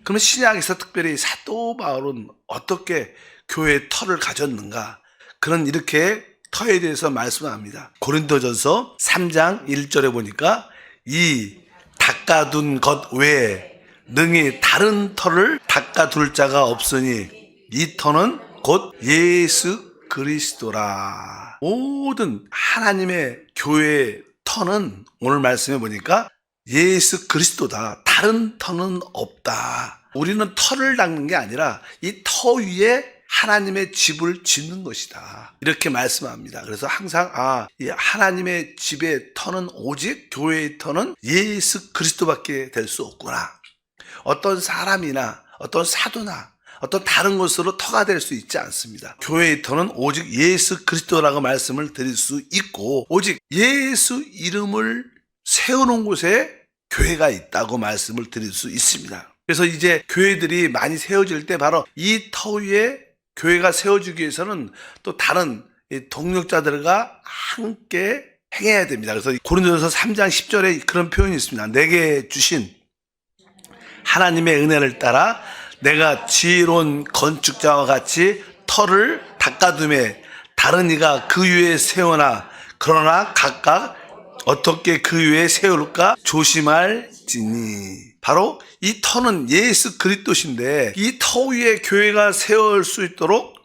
그러면 신약에서 특별히 사도 바울은 어떻게 교회의 터를 가졌는가? 그런 이렇게 터에 대해서 말씀합니다. 고린도전서 3장 1절에 보니까 이 닦아둔 것 외에 능히 다른 터를 닦아둘 자가 없으니 이 터는 곧 예수 그리스도라. 모든 하나님의 교회의 터는 오늘 말씀해 보니까 예수 그리스도다. 다른 터는 없다. 우리는 터를 닦는 게 아니라 이 터 위에 하나님의 집을 짓는 것이다. 이렇게 말씀합니다. 그래서 항상 이 하나님의 집의 터는 오직 교회의 터는 예수 그리스도밖에 될 수 없구나. 어떤 사람이나 어떤 사도나 어떤 다른 것으로 터가 될 수 있지 않습니다. 교회의 터는 오직 예수 그리스도라고 말씀을 드릴 수 있고 오직 예수 이름을 세우는 곳에 교회가 있다고 말씀을 드릴 수 있습니다. 그래서 이제 교회들이 많이 세워질 때 바로 이 터 위에 교회가 세워지기 위해서는 또 다른 동력자들과 함께 행해야 됩니다. 그래서 고린도전서 3장 10절에 그런 표현이 있습니다. 내게 주신 하나님의 은혜를 따라 내가 지혜로운 건축자와 같이 터를 닦아둠에 다른 이가 그 위에 세우나 그러나 각각 어떻게 그 위에 세울까 조심할지니. 바로 이 터는 예수 그리스도신데 이 터 위에 교회가 세울 수 있도록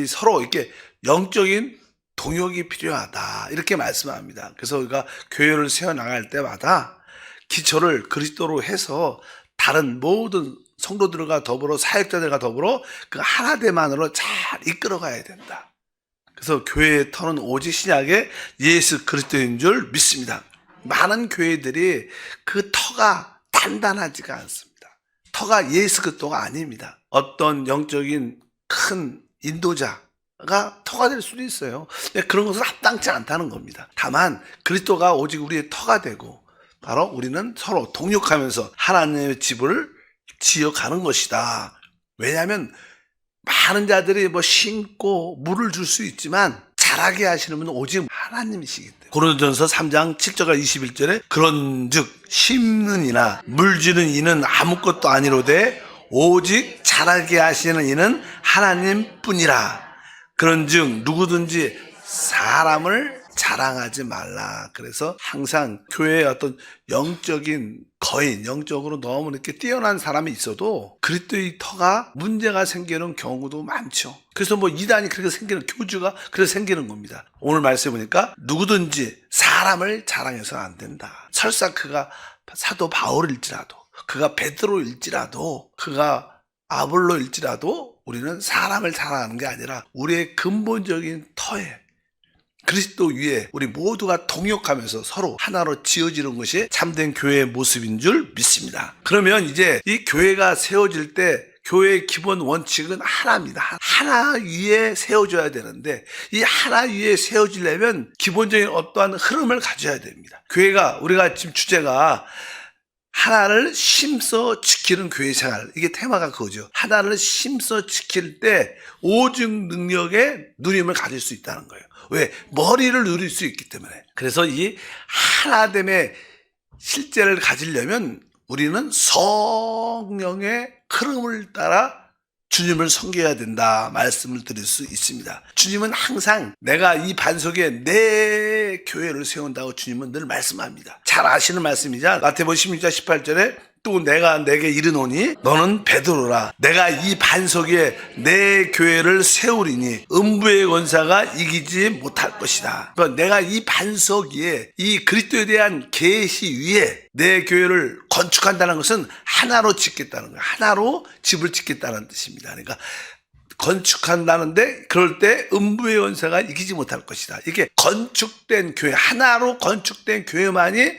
서로 이렇게 영적인 동역이 필요하다. 이렇게 말씀합니다. 그래서 우리가 교회를 세워나갈 때마다 기초를 그리스도로 해서 다른 모든 성도들과 더불어 사역자들과 더불어 그 하나됨만으로 잘 이끌어가야 된다. 그래서 교회의 터는 오직 신약의 예수 그리스도인 줄 믿습니다. 많은 교회들이 그 터가 단단하지가 않습니다. 터가 예수 그리스도가 아닙니다. 어떤 영적인 큰 인도자가 터가 될 수도 있어요. 그런 것은 합당치 않다는 겁니다. 다만 그리스도가 오직 우리의 터가 되고 바로 우리는 서로 동역하면서 하나님의 집을 지어가는 것이다. 왜냐하면 많은 자들이 심고 물을 줄 수 있지만 자라게 하시는 분은 오직 하나님이시기 때문에 고린도전서 3장 7절과 21절에 그런즉 심는 이나 물주는 이는 아무것도 아니로되 오직 자라게 하시는 이는 하나님뿐이라. 그런즉 누구든지 사람을 자랑하지 말라. 그래서 항상 교회에 어떤 영적인 거인, 영적으로 너무 이렇게 뛰어난 사람이 있어도 그리스도의 터가 문제가 생기는 경우도 많죠. 그래서 이단이 그렇게 생기는, 교주가 그렇게 생기는 겁니다. 오늘 말씀해 보니까 누구든지 사람을 자랑해서는 안 된다. 설사 그가 사도 바울일지라도, 그가 베드로일지라도, 그가 아볼로일지라도 우리는 사람을 자랑하는 게 아니라 우리의 근본적인 터에 그리스도 위에 우리 모두가 동역하면서 서로 하나로 지어지는 것이 참된 교회의 모습인 줄 믿습니다. 그러면 이제 이 교회가 세워질 때 교회의 기본 원칙은 하나입니다. 하나 위에 세워져야 되는데 이 하나 위에 세워지려면 기본적인 어떠한 흐름을 가져야 됩니다. 교회가 우리가 지금 주제가 하나를 심써 지키는 교회 생활. 이게 테마가 그거죠. 하나를 심써 지킬 때 오직 능력의 누림을 가질 수 있다는 거예요. 왜? 머리를 누릴 수 있기 때문에. 그래서 이 하나됨의 실제를 가지려면 우리는 성령의 흐름을 따라 주님을 섬겨야 된다 말씀을 드릴 수 있습니다. 주님은 항상 내가 이 반석에 내 교회를 세운다고 주님은 늘 말씀합니다. 잘 아시는 말씀이자 마태복음 16장 18절에 또 내가 내게 이르노니 너는 베드로라. 내가 이 반석에 내 교회를 세우리니 음부의 권사가 이기지 못할 것이다. 그러니까 내가 이 반석 위에 이 그리스도에 대한 계시 위에 내 교회를 건축한다는 것은 하나로 짓겠다는 거예요. 하나로 집을 짓겠다는 뜻입니다. 그러니까 건축한다는데 그럴 때 음부의 권사가 이기지 못할 것이다. 이게 건축된 교회, 하나로 건축된 교회만이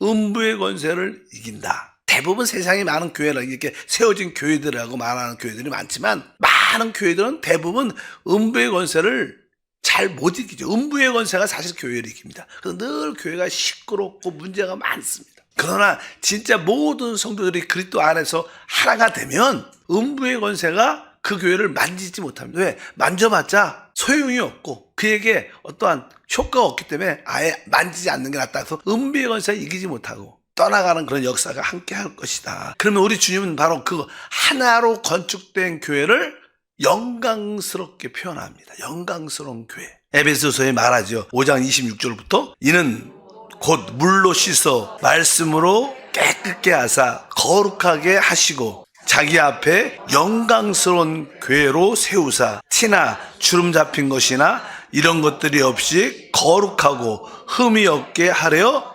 음부의 권세를 이긴다. 대부분 세상에 많은 교회라 이렇게 세워진 교회들이라고 말하는 교회들이 많지만 많은 교회들은 대부분 음부의 권세를 잘 못 이기죠. 음부의 권세가 사실 교회를 이깁니다. 그래서 늘 교회가 시끄럽고 문제가 많습니다. 그러나 진짜 모든 성도들이 그리스도 안에서 하나가 되면 음부의 권세가 그 교회를 만지지 못합니다. 왜? 만져봤자 소용이 없고 그에게 어떠한 효과가 없기 때문에 아예 만지지 않는 게 낫다 해서 음부의 권세가 이기지 못하고 떠나가는 그런 역사가 함께 할 것이다. 그러면 우리 주님은 바로 그 하나로 건축된 교회를 영광스럽게 표현합니다. 영광스러운 교회. 에베소서에 말하죠. 5장 26절부터 이는 곧 물로 씻어 말씀으로 깨끗게 하사 거룩하게 하시고 자기 앞에 영광스러운 교회로 세우사 티나 주름 잡힌 것이나 이런 것들이 없이 거룩하고 흠이 없게 하려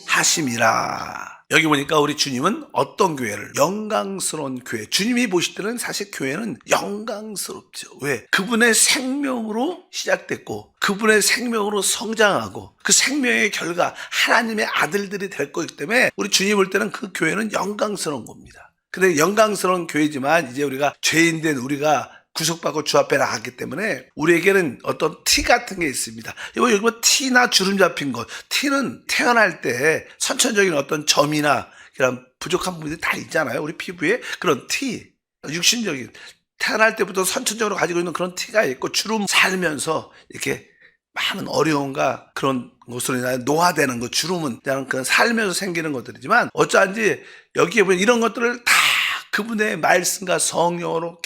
하심이라. 여기 보니까 우리 주님은 어떤 교회를? 영광스러운 교회. 주님이 보실 때는 사실 교회는 영광스럽죠. 왜? 그분의 생명으로 시작됐고 그분의 생명으로 성장하고 그 생명의 결과 하나님의 아들들이 될 거기 때문에 우리 주님 볼 때는 그 교회는 영광스러운 겁니다. 근데 영광스러운 교회지만 이제 우리가 죄인된 우리가 구속받고 주 앞에 나갔기 때문에 우리에게는 어떤 티 같은 게 있습니다. 여기 뭐 티나 주름 잡힌 것. 티는 태어날 때 선천적인 어떤 점이나 그런 부족한 부분들이 다 있잖아요. 우리 피부에 그런 티, 육신적인 태어날 때부터 선천적으로 가지고 있는 그런 티가 있고 주름 살면서 이렇게 많은 어려움과 그런 것으로 인하여 노화되는 것, 주름은 그냥 그런 살면서 생기는 것들이지만 어쩌한지 여기에 보면 이런 것들을 다 그분의 말씀과 성령으로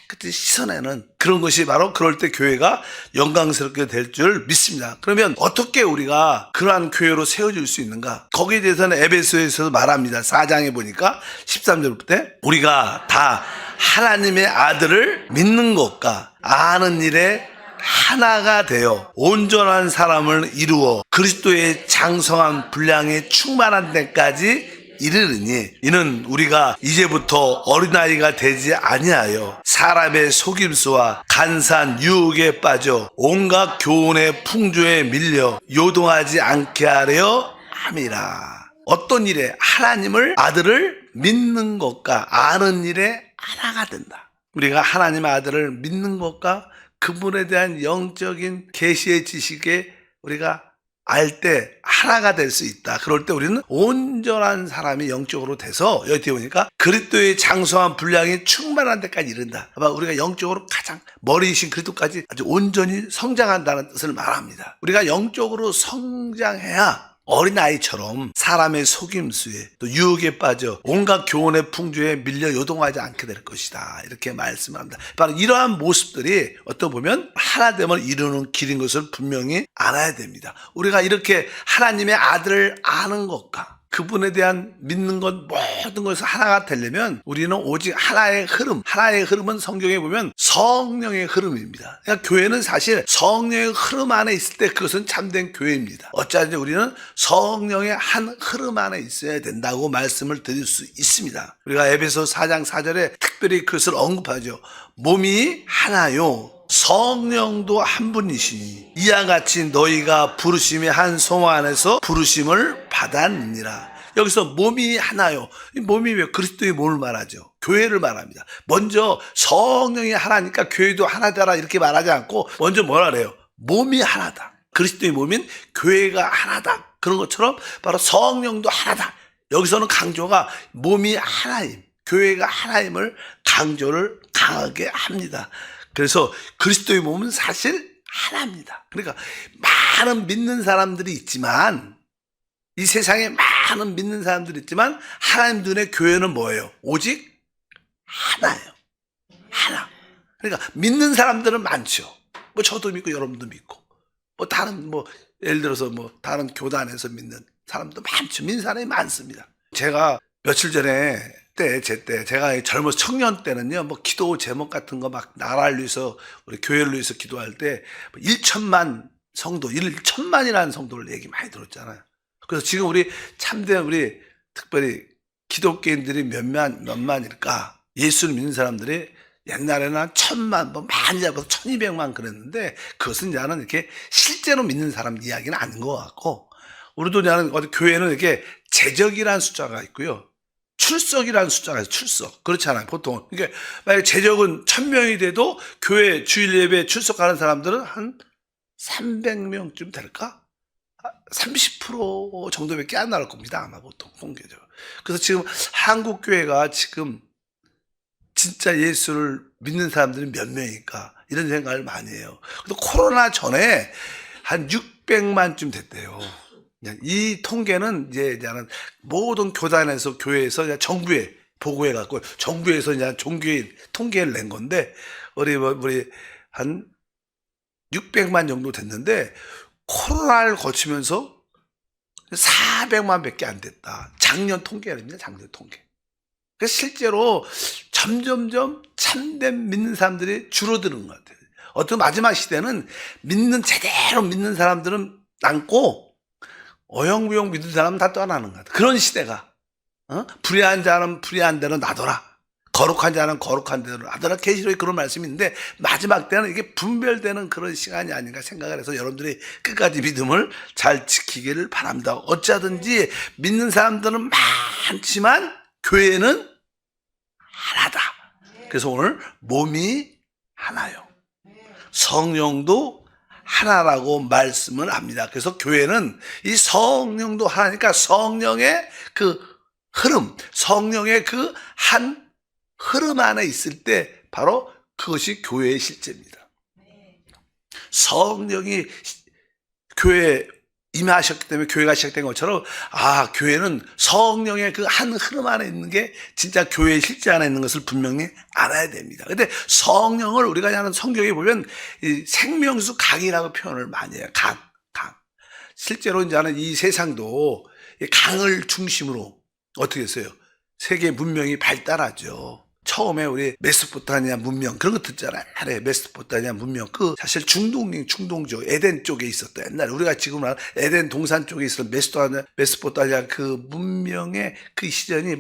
깨끗이 씻어내는 그런 것이 바로 그럴 때 교회가 영광스럽게 될 줄 믿습니다. 그러면 어떻게 우리가 그러한 교회로 세워질 수 있는가? 거기에 대해서는 에베소에서도 말합니다. 4장에 보니까 13절 때 우리가 다 하나님의 아들을 믿는 것과 아는 일에 하나가 되어 온전한 사람을 이루어 그리스도의 장성한 분량에 충만한 데까지 이르르니 이는 우리가 이제부터 어린아이가 되지 아니하여 사람의 속임수와 간사한 유혹에 빠져 온갖 교훈의 풍조에 밀려 요동하지 않게 하려 함이라. 어떤 일에? 하나님을 아들을 믿는 것과 아는 일에 하나가 된다. 우리가 하나님의 아들을 믿는 것과 그분에 대한 영적인 계시의 지식에 우리가 알 때 하나가 될 수 있다. 그럴 때 우리는 온전한 사람이 영적으로 돼서 여기 뒤에 보니까 그리스도의 장성한 분량이 충만한 데까지 이른다. 아마 우리가 영적으로 가장 머리이신 그리스도까지 아주 온전히 성장한다는 뜻을 말합니다. 우리가 영적으로 성장해야 어린아이처럼 사람의 속임수에 또 유혹에 빠져 온갖 교훈의 풍조에 밀려 요동하지 않게 될 것이다. 이렇게 말씀합니다. 바로 이러한 모습들이 어떻게 보면 하나됨을 이루는 길인 것을 분명히 알아야 됩니다. 우리가 이렇게 하나님의 아들을 아는 것과 그분에 대한 믿는 것 모든 것에서 하나가 되려면 우리는 오직 하나의 흐름은 성경에 보면 성령의 흐름입니다. 그러니까 교회는 사실 성령의 흐름 안에 있을 때 그것은 참된 교회입니다. 어쩌든지 우리는 성령의 한 흐름 안에 있어야 된다고 말씀을 드릴 수 있습니다. 우리가 에베소 4장 4절에 특별히 그것을 언급하죠. 몸이 하나요 성령도 한 분이시니 이와 같이 너희가 부르심의 한 소망 안에서 부르심을 받았느니라. 여기서 몸이 하나요. 이 몸이 왜 그리스도의 몸을 말하죠? 교회를 말합니다. 먼저 성령이 하나니까 교회도 하나다라 이렇게 말하지 않고 먼저 뭐라 그래요? 몸이 하나다. 그리스도의 몸인 교회가 하나다. 그런 것처럼 바로 성령도 하나다. 여기서는 강조가 몸이 하나임, 교회가 하나임을 강조를 강하게 합니다. 그래서 그리스도의 몸은 사실 하나입니다. 그러니까 많은 믿는 사람들이 있지만 이 세상에 많은 믿는 사람들이 있지만 하나님 눈에 교회는 뭐예요? 오직 하나예요. 하나. 그러니까 믿는 사람들은 많죠. 뭐 저도 믿고 여러분도 믿고 뭐 다른 예를 들어서 다른 교단에서 믿는 사람도 많죠. 믿는 사람이 많습니다. 제가 며칠 전에 제가 젊은 청년 때는요, 기도 제목 같은 거 막 나라를 위해서, 우리 교회를 위해서 기도할 때, 1천만 성도, 1천만이라는 성도를 얘기 많이 들었잖아요. 그래서 지금 우리 참된 특별히 기독교인들이 몇만일까? 예수를 믿는 사람들이 옛날에는 한 1,000만, 많이 잡아서 1,200만 그랬는데, 그것은 나는 이렇게 실제로 믿는 사람 이야기는 아닌 것 같고, 우리도 나는 교회는 이렇게 제적이라는 숫자가 있고요. 출석이라는 숫자가 있어요. 출석. 그렇잖아요. 보통. 그러니까 만약에 제적은 1,000명이 돼도 교회 주일 예배에 출석하는 사람들은 한 300명쯤 될까? 30% 정도밖에 안 나올 겁니다. 아마 보통 공개적으로. 그래서 지금 한국 교회가 지금 진짜 예수를 믿는 사람들이 몇 명일까? 이런 생각을 많이 해요. 근데 코로나 전에 한 600만쯤 됐대요. 이 통계는 이제는 모든 교단에서 교회에서 이제 정부에 보고해 갖고 정부에서 이제 종교인 통계를 낸 건데 우리 한 600만 정도 됐는데 코로나를 거치면서 400만 밖에 안 됐다. 작년 통계입니다. 작년 통계. 그래서 실제로 점점점 참된 믿는 사람들이 줄어드는 것 같아요. 어떤 마지막 시대는 제대로 믿는 사람들은 남고 어영부영 믿는 사람은 다 떠나는 것 같아요. 그런 시대가 불의한 자는 불의한 대로 놔둬라. 거룩한 자는 거룩한 대로 놔둬라. 계시록에 그런 말씀이 있는데 마지막 때는 이게 분별되는 그런 시간이 아닌가 생각을 해서 여러분들이 끝까지 믿음을 잘 지키기를 바랍니다. 어찌하든지 믿는 사람들은 많지만 교회는 하나다. 그래서 오늘 몸이 하나요. 성령도 하나라고 말씀을 합니다. 그래서 교회는 이 성령도 하나니까 성령의 그 흐름, 성령의 그 한 흐름 안에 있을 때 바로 그것이 교회의 실제입니다. 성령이 교회에 임하셨기 때문에 교회가 시작된 것처럼 교회는 성령의 그 한 흐름 안에 있는 게 진짜 교회의 실제 안에 있는 것을 분명히 알아야 됩니다. 근데 성령을 우리가 하는 성경에 보면 이 생명수 강이라고 표현을 많이 해요. 강. 실제로 이제는 이 세상도 강을 중심으로 어떻게 했어요? 세계 문명이 발달하죠. 처음에 우리 메소포타미아 문명 그런 거 듣잖아요. 옛날에 메소포타미아 문명 사실 중동쪽 에덴 쪽에 있었다. 옛날에 우리가 지금 에덴 동산 쪽에 있었던 메소포타미아 그 문명의 그 시절이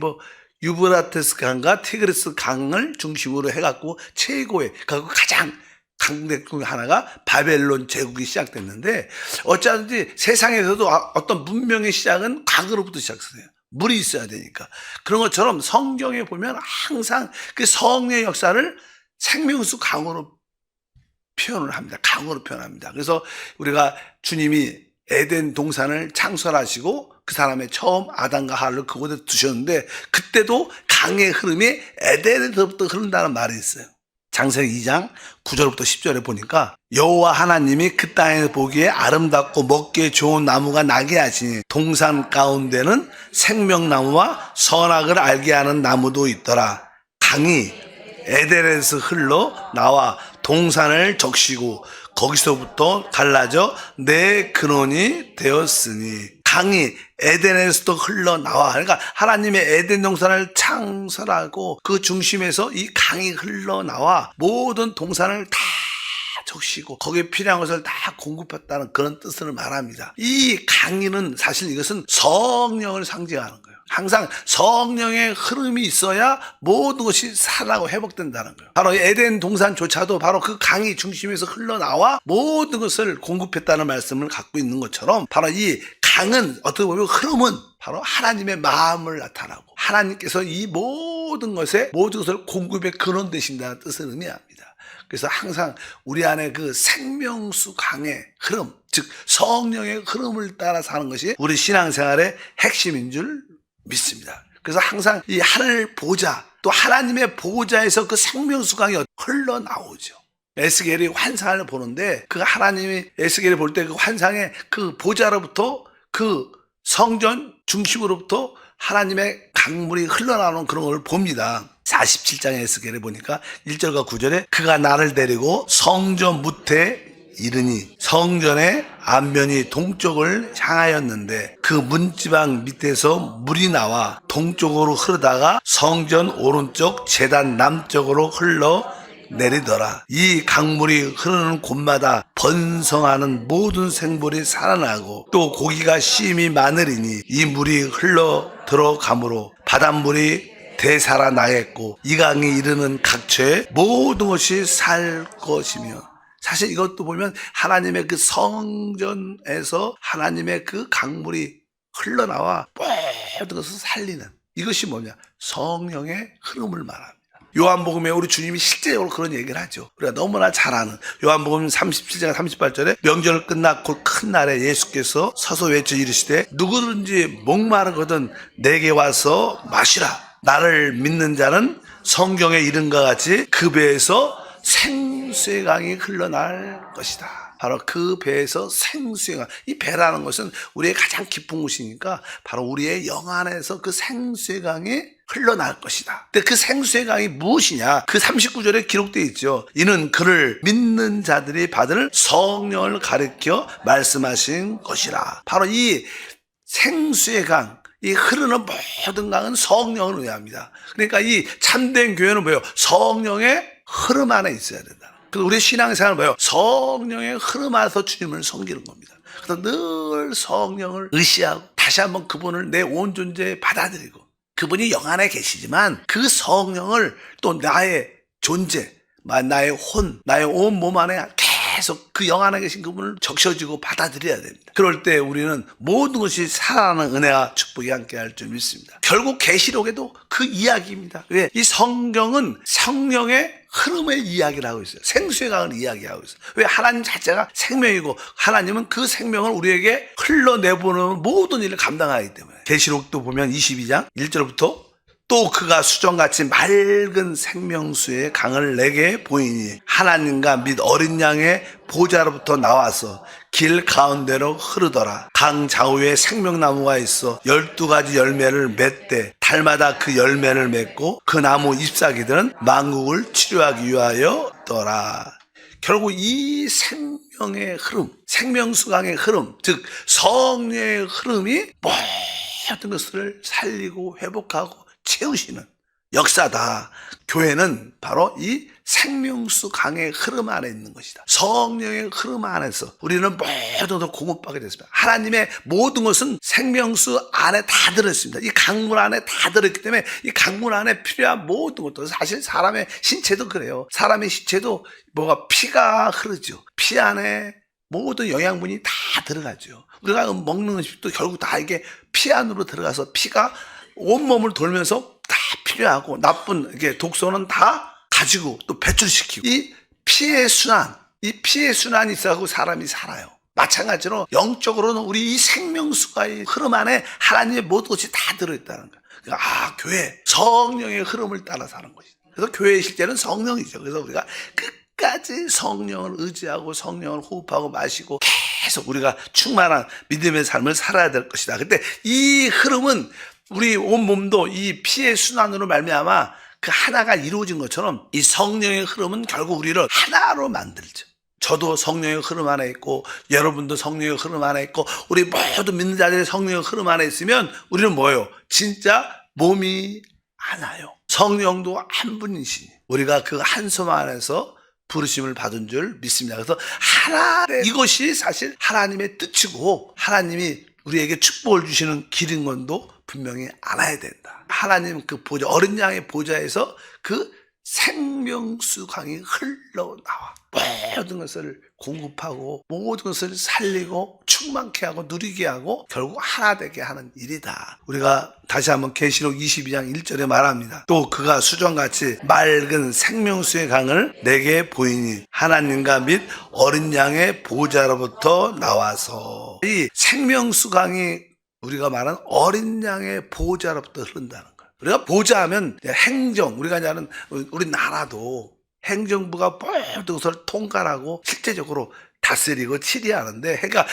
유브라테스 강과 티그리스 강을 중심으로 해갖고 최고의 가장 강대 중 하나가 바벨론 제국이 시작됐는데 어쩌든지 세상에서도 어떤 문명의 시작은 강으로부터 시작했어요. 물이 있어야 되니까. 그런 것처럼 성경에 보면 항상 그 성령의 역사를 생명수 강으로 표현을 합니다. 강으로 표현합니다. 그래서 우리가 주님이 에덴 동산을 창설하시고 그 사람의 처음 아담과 하와를 그곳에 두셨는데 그때도 강의 흐름이 에덴에서부터 흐른다는 말이 있어요. 창세기 2장 9절부터 10절에 보니까 여호와 하나님이 그 땅에 보기에 아름답고 먹기에 좋은 나무가 나게 하시니 동산 가운데는 생명나무와 선악을 알게 하는 나무도 있더라. 강이 에덴에서 흘러 나와 동산을 적시고 거기서부터 갈라져 내 근원이 되었으니 강이 에덴에서도 흘러나와. 그러니까 하나님의 에덴 동산을 창설하고 그 중심에서 이 강이 흘러나와 모든 동산을 다 적시고 거기에 필요한 것을 다 공급했다는 그런 뜻을 말합니다. 이 강의는 사실 이것은 성령을 상징하는 거예요. 항상 성령의 흐름이 있어야 모든 것이 살아나고 회복된다는 거예요. 바로 에덴 동산조차도 바로 그 강이 중심에서 흘러나와 모든 것을 공급했다는 말씀을 갖고 있는 것처럼 바로 이 강은 어떻게 보면 흐름은 바로 하나님의 마음을 나타나고 하나님께서 이 모든 것을 공급의 근원 되신다는 뜻을 의미합니다. 그래서 항상 우리 안에 그 생명수 강의 흐름, 즉 성령의 흐름을 따라 사는 것이 우리 신앙생활의 핵심인 줄 믿습니다. 그래서 항상 이 하늘 보좌, 또 하나님의 보좌에서 그 생명수 강이 흘러나오죠. 에스겔이 환상을 보는데 그 하나님이 에스겔이 볼 때 그 환상의 그 보좌로부터 그 성전 중심으로부터 하나님의 강물이 흘러나오는 그런 걸 봅니다. 47장의 에스겔에 보니까 1절과 9절에 그가 나를 데리고 성전 무태에 이르니 성전의 앞면이 동쪽을 향하였는데 그 문지방 밑에서 물이 나와 동쪽으로 흐르다가 성전 오른쪽 제단 남쪽으로 흘러 내리더라. 이 강물이 흐르는 곳마다 번성하는 모든 생물이 살아나고 또 고기가 심히 많으리니 이 물이 흘러 들어가므로 바닷물이 되살아나겠고 이 강이 이르는 각처에 모든 것이 살 것이며. 사실 이것도 보면 하나님의 그 성전에서 하나님의 그 강물이 흘러나와 모든 것을 살리는 이것이 뭐냐? 성령의 흐름을 말합니다. 요한복음에 우리 주님이 실제적으로 그런 얘기를 하죠. 우리가 너무나 잘 아는 요한복음 37장 38절에 명절 끝났고 큰 날에 예수께서 서서 외쳐 이르시되 누구든지 목마르거든 내게 와서 마시라. 나를 믿는 자는 성경에 이른 것 같이 그 배에서 생수의 강이 흘러날 것이다. 바로 그 배에서 생수의 강, 이 배라는 것은 우리의 가장 깊은 곳이니까 바로 우리의 영 안에서 그 생수의 강이 흘러나올 것이다. 근데 그 생수의 강이 무엇이냐? 그 39절에 기록되어 있죠. 이는 그를 믿는 자들이 받을 성령을 가리켜 말씀하신 것이라. 바로 이 생수의 강, 이 흐르는 모든 강은 성령을 의합니다. 그러니까 이 참된 교회는 뭐예요? 성령의 흐름 안에 있어야 된다. 그래서 우리 신앙생활은 뭐예요? 성령의 흐름 안에서 주님을 섬기는 겁니다. 그래서 늘 성령을 의시하고 다시 한번 그분을 내 온 존재에 받아들이고, 그분이 영 안에 계시지만 그 성령을 또 나의 존재, 나의 혼, 나의 온 몸 안에 계속 그 영 안에 계신 그분을 적셔지고 받아들여야 됩니다. 그럴 때 우리는 모든 것이 살아나는 은혜와 축복이 함께할 줄 믿습니다. 결국 계시록에도 그 이야기입니다. 왜? 이 성경은 성령의 흐름의 이야기를 하고 있어요. 생수의 강을 이야기하고 있어요. 왜? 하나님 자체가 생명이고 하나님은 그 생명을 우리에게 흘러내보는 모든 일을 감당하기 때문에. 계시록도 보면 22장 1절부터 또 그가 수정같이 맑은 생명수의 강을 내게 보이니 하나님과 및 어린 양의 보좌로부터 나와서 길 가운데로 흐르더라. 강 좌우에 생명나무가 있어 12가지 열매를 맺되 달마다 그 열매를 맺고 그 나무 잎사귀들은 만국을 치료하기 위하여더라. 결국 이 생명의 흐름, 생명수강의 흐름, 즉 성령의 흐름이 모든 것을 살리고 회복하고 채우시는 역사다. 교회는 바로 이 생명수 강의 흐름 안에 있는 것이다. 성령의 흐름 안에서 우리는 모든 것을 공급하게 됐습니다. 하나님의 모든 것은 생명수 안에 다 들어있습니다. 이 강물 안에 다 들어있기 때문에 이 강물 안에 필요한 모든 것도, 사실 사람의 신체도 그래요. 사람의 신체도 뭐가 피가 흐르죠. 피 안에 모든 영양분이 다 들어가죠. 우리가 먹는 음식도 결국 다 이게 피 안으로 들어가서 피가 온몸을 돌면서 다 필요하고 나쁜 이게 독소는 다 가지고 또 배출시키고, 이 피의 순환, 이 피의 순환이 있어서 사람이 살아요. 마찬가지로 영적으로는 우리 이 생명수가의 흐름 안에 하나님의 모든 것이 다 들어있다는 거예요. 그러니까 교회 성령의 흐름을 따라 사는 것이죠. 그래서 교회의 실제는 성령이죠. 그래서 우리가 끝까지 성령을 의지하고 성령을 호흡하고 마시고 계속 우리가 충만한 믿음의 삶을 살아야 될 것이다. 근데 이 흐름은 우리 온 몸도 이 피의 순환으로 말미암아 그 하나가 이루어진 것처럼 이 성령의 흐름은 결국 우리를 하나로 만들죠. 저도 성령의 흐름 안에 있고 여러분도 성령의 흐름 안에 있고 우리 모두 믿는 자들의 성령의 흐름 안에 있으면 우리는 뭐예요? 진짜 몸이 하나요. 성령도 한 분이시니 우리가 그 한 손 안에서 부르심을 받은 줄 믿습니다. 그래서 이것이 사실 하나님의 뜻이고 하나님이 우리에게 축복을 주시는 길인 건도 분명히 알아야 된다. 하나님 그 보좌, 어린 양의 보좌에서 그 생명수 강이 흘러나와 모든 것을 공급하고 모든 것을 살리고 충만케 하고 누리게 하고 결국 하나 되게 하는 일이다. 우리가 다시 한번 계시록 22장 1절에 말합니다. 또 그가 수정같이 맑은 생명수의 강을 내게 보이니 하나님과 및 어린 양의 보좌로부터 나와서, 이 생명수 강이 우리가 말하는 어린 양의 보좌로부터 흐른다는 거예요. 우리가 보좌하면 행정, 우리가 하는 우리 나라도 행정부가 모든 것을 통관하고 실제적으로 다스리고 치리하는데, 그러니까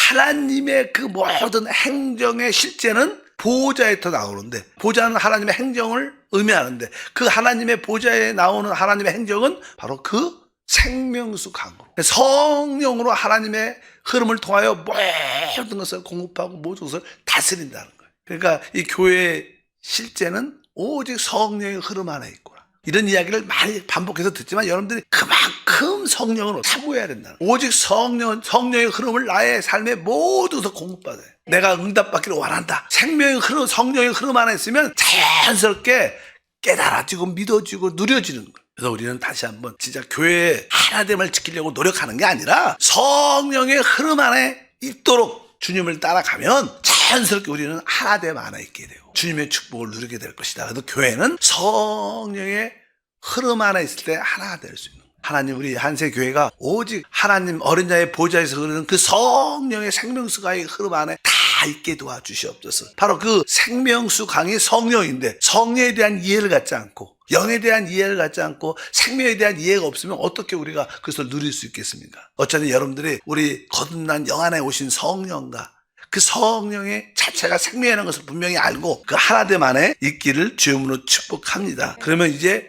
하나님의 그 모든 행정의 실제는 보좌에서 나오는데, 보좌는 하나님의 행정을 의미하는데 그 하나님의 보좌에 나오는 하나님의 행정은 바로 그 생명수 강으로 성령으로 하나님의 흐름을 통하여 모든 것을 공급하고 모든 것을 다스린다는 거예요. 그러니까 이 교회의 실제는 오직 성령의 흐름 안에 있구나. 이런 이야기를 많이 반복해서 듣지만 여러분들이 그만큼 성령을 사모해야 된다는 거예요. 오직 성령의 흐름을 나의 삶에 모두 다 공급받아요. 내가 응답받기를 원한다. 생명의 흐름, 성령의 흐름 안에 있으면 자연스럽게 깨달아지고 믿어지고 누려지는 거예요. 그래서 우리는 다시 한번 진짜 교회의 하나됨을 지키려고 노력하는 게 아니라 성령의 흐름 안에 있도록 주님을 따라가면 자연스럽게 우리는 하나됨 안에 있게 되고 주님의 축복을 누리게 될 것이다. 그래서 교회는 성령의 흐름 안에 있을 때 하나가 될 수 있는 거예요. 하나님, 우리 한세교회가 오직 하나님 어린 자의 보좌에서 흐르는 그 성령의 생명수가의 흐름 안에 다 다 있게 도와주시옵소서. 바로 그 생명수 강이 성령인데 성령에 대한 이해를 갖지 않고 영에 대한 이해를 갖지 않고 생명에 대한 이해가 없으면 어떻게 우리가 그것을 누릴 수 있겠습니까? 어쩌면 여러분들이 우리 거듭난 영 안에 오신 성령과 그 성령의 자체가 생명이라는 것을 분명히 알고 그 하나됨 안에 있기를 주님으로 축복합니다. 그러면 이제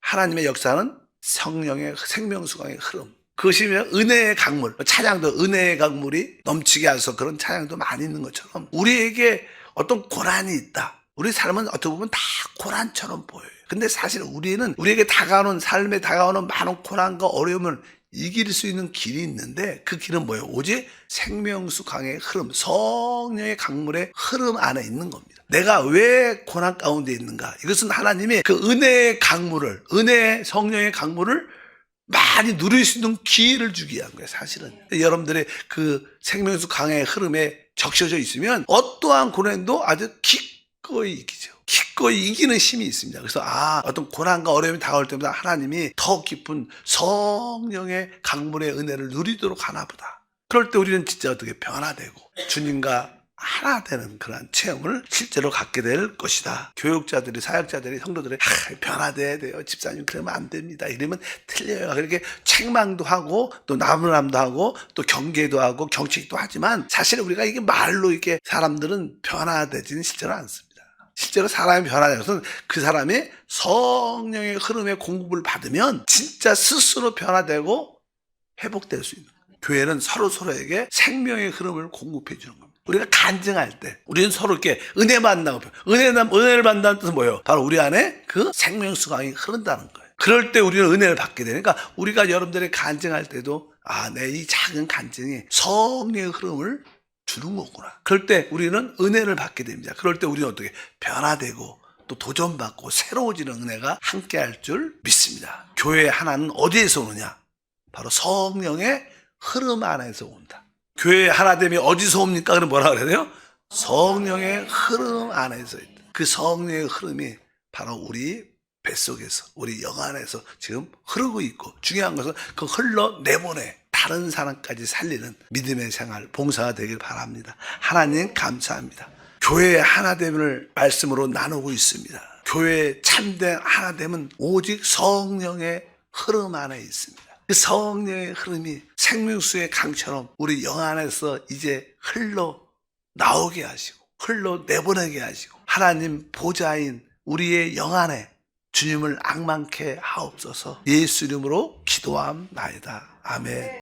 하나님의 역사는 성령의 생명수강의 흐름, 그것이 은혜의 강물, 찬양도 은혜의 강물이 넘치게 해서 그런 찬양도 많이 있는 것처럼 우리에게 어떤 고난이 있다. 우리 삶은 어떻게 보면 다 고난처럼 보여요. 근데 사실 우리는 우리에게 다가오는 삶에 다가오는 많은 고난과 어려움을 이길 수 있는 길이 있는데 그 길은 뭐예요? 오직 생명수 강의 흐름, 성령의 강물의 흐름 안에 있는 겁니다. 내가 왜 고난 가운데 있는가? 이것은 하나님이 그 은혜의 강물을, 은혜의 성령의 강물을 많이 누릴 수 있는 기회를 주기 위한 거예요, 사실은. 여러분들의 그 생명수 강의 흐름에 적셔져 있으면 어떠한 고난도 아주 기꺼이 이기죠. 기꺼이 이기는 힘이 있습니다. 그래서 어떤 고난과 어려움이 다가올 때마다 하나님이 더 깊은 성령의 강물의 은혜를 누리도록 하나 보다. 그럴 때 우리는 진짜 어떻게 변화되고 주님과 하나 되는 그런 체험을 실제로 갖게 될 것이다. 교육자들이, 사역자들이, 성도들이 변화돼야 돼요. 집사님 그러면 안 됩니다. 이러면 틀려요. 그렇게 책망도 하고 또 나무람도 하고 또 경계도 하고 경책도 하지만 사실 우리가 이게 말로 이렇게 사람들은 변화되지는 실제로 않습니다. 실제로 사람이 변화되는 것은 그 사람이 성령의 흐름의 공급을 받으면 진짜 스스로 변화되고 회복될 수 있는 거예요. 교회는 서로에게 생명의 흐름을 공급해 주는 겁니다. 우리가 간증할 때 우리는 서로 이렇게 은혜 만나고 은혜를 만나는 뜻은 뭐예요? 바로 우리 안에 그 생명수강이 흐른다는 거예요. 그럴 때 우리는 은혜를 받게 되니까 우리가 여러분들이 간증할 때도 내 이 작은 간증이 성령의 흐름을 주는 거구나. 그럴 때 우리는 은혜를 받게 됩니다. 그럴 때 우리는 어떻게 변화되고 또 도전받고 새로워지는 은혜가 함께할 줄 믿습니다. 교회의 하나는 어디에서 오느냐? 바로 성령의 흐름 안에서 온다. 교회의 하나됨이 어디서 옵니까? 그럼 뭐라 그래야 돼요? 성령의 흐름 안에서 있다. 그 성령의 흐름이 바로 우리 뱃속에서, 우리 영 안에서 지금 흐르고 있고 중요한 것은 그 흘러내보내 다른 사람까지 살리는 믿음의 생활, 봉사가 되길 바랍니다. 하나님 감사합니다. 교회의 하나됨을 말씀으로 나누고 있습니다. 교회의 참된 하나됨은 오직 성령의 흐름 안에 있습니다. 그 성령의 흐름이 생명수의 강처럼 우리 영 안에서 이제 흘러 나오게 하시고 흘러 내보내게 하시고 하나님 보좌인 우리의 영 안에 주님을 앙망케 하옵소서. 예수 이름으로 기도함나이다. 아멘.